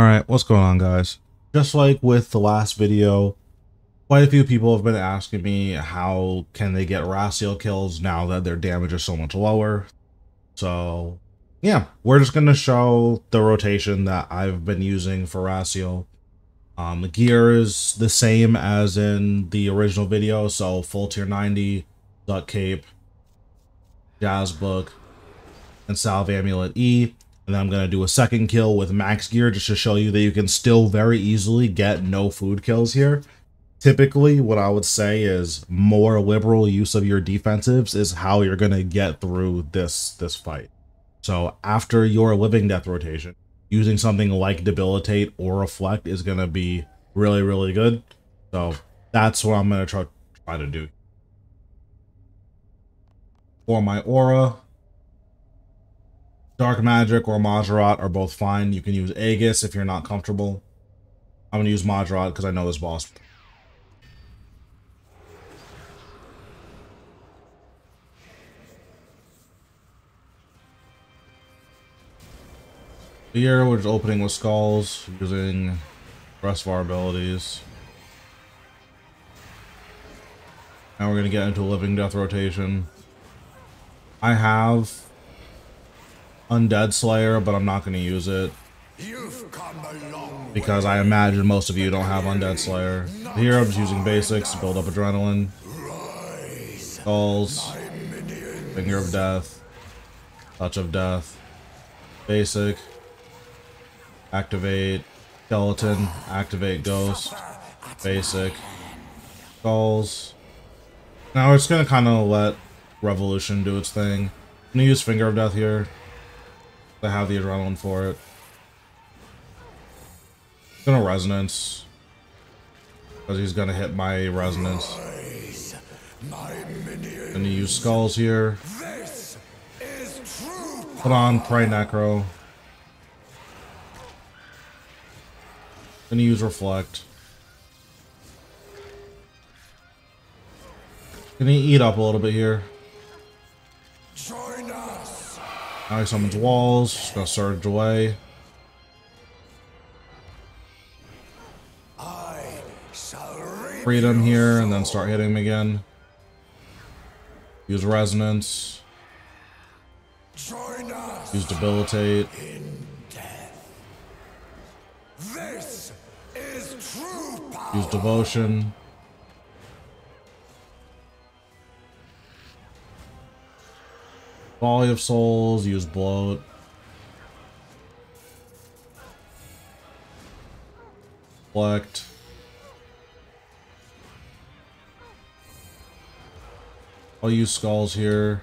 Alright, what's going on, guys? Just like with the last video, quite a few people have been asking me how can they get Rasial kills now that their damage is so much lower. So yeah, we're just going to show the rotation that I've been using for Rasial. The gear is the same as in the original video, so full tier 90, Duck Cape, Jazz Book, and Salve Amulet E. And then I'm going to do a second kill with max gear just to show you that you can still very easily get no food kills here. Typically, what I would say is more liberal use of your defensives is how you're going to get through this fight. So after your living death rotation, using something like Debilitate or Reflect is going to be really, really good. So that's what I'm going to try to do. For my aura, Dark Magic or Majorat are both fine. You can use Aegis if you're not comfortable. I'm going to use Majorat because I know this boss. Here we're just opening with Skulls, using the rest of our abilities. Now we're going to get into a Living Death rotation. I have Undead Slayer, but I'm not going to use it because I imagine most of you don't have Undead Slayer. Here I'm just using basics to build up adrenaline. Skulls, Finger of Death, Touch of Death, basic, activate skeleton, activate ghost, basic, skulls. Now it's going to kind of let Revolution do its thing. I'm going to use Finger of Death here to have the adrenaline for it. I'm gonna resonance because he's gonna hit my resonance. Gonna use skulls here. Put on Pray Necro. Gonna use Reflect. Gonna eat up a little bit here. Now he summons walls, just gonna surge away. Freedom here, and then start hitting him again. Use resonance. Use debilitate. Use devotion. Volley of Souls, use bloat. Reflect. I'll use skulls here.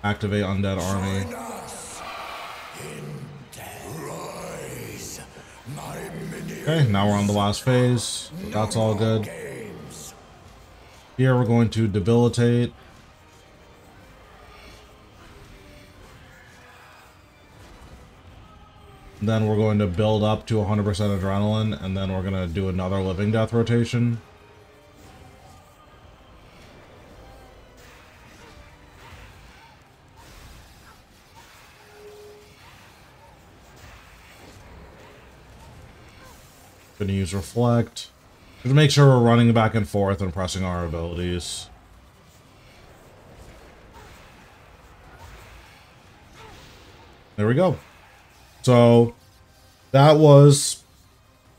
Activate Undead Army. Okay, now we're on the last phase. That's all good. Here we're going to debilitate. Then we're going to build up to 100% adrenaline, and then we're going to do another Living Death rotation. Going to use Reflect. Just to make sure we're running back and forth and pressing our abilities. There we go. So that was,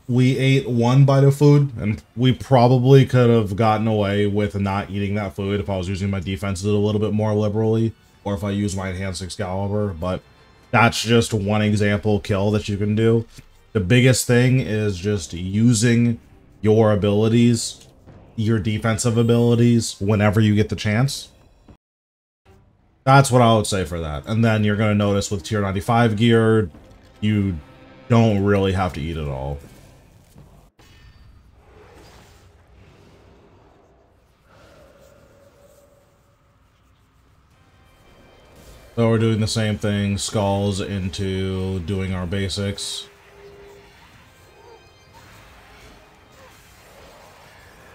we ate one bite of food, and we probably could have gotten away with not eating that food if I was using my defenses a little bit more liberally, or if I use my enhanced Excalibur, but that's just one example kill that you can do. The biggest thing is just using your abilities, your defensive abilities, whenever you get the chance. That's what I would say for that. And then you're going to notice with tier 95 gear, you don't really have to eat at all. So we're doing the same thing, skulls into doing our basics.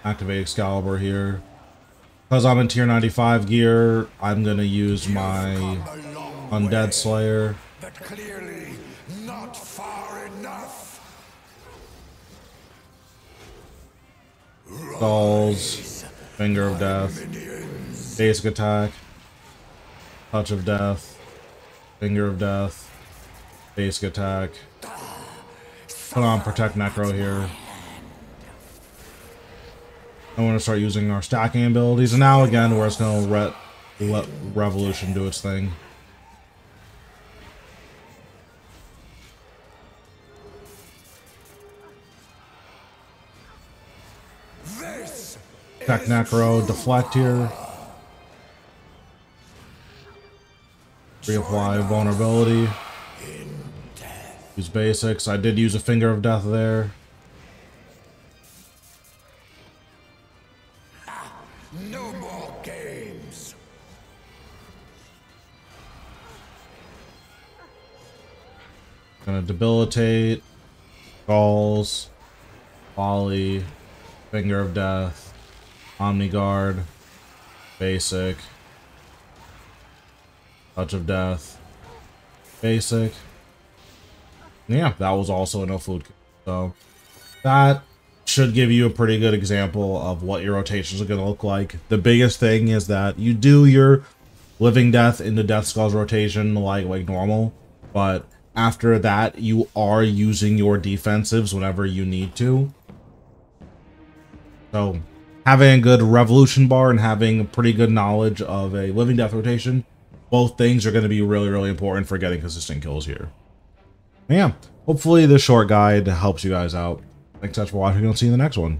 Activate Excalibur here. Because I'm in tier 95 gear, I'm going to use my Undead Slayer. But clearly not far Skulls, Finger of Death, basic attack, Touch of Death, Finger of Death, basic attack. Put on Protect Necro here. I want to start using our stacking abilities, and now again, we're just going to let Revolution do its thing. Protect Necro, deflect here. Reapply vulnerability. Use basics. I did use a Finger of Death there. No more games. Gonna debilitate. Skulls. Volley. Finger of Death. Omni Guard. Basic. Touch of Death. Basic. Yeah, that was also a no food. So that should give you a pretty good example of what your rotations are going to look like. The biggest thing is that you do your Living Death into Death Skulls rotation like normal, but after that you are using your defensives whenever you need to. So having a good Revolution bar and having a pretty good knowledge of a Living Death rotation, both things are going to be really important for getting consistent kills here. Yeah, hopefully this short guide helps you guys out. Thanks so much for watching, and I'll see you in the next one.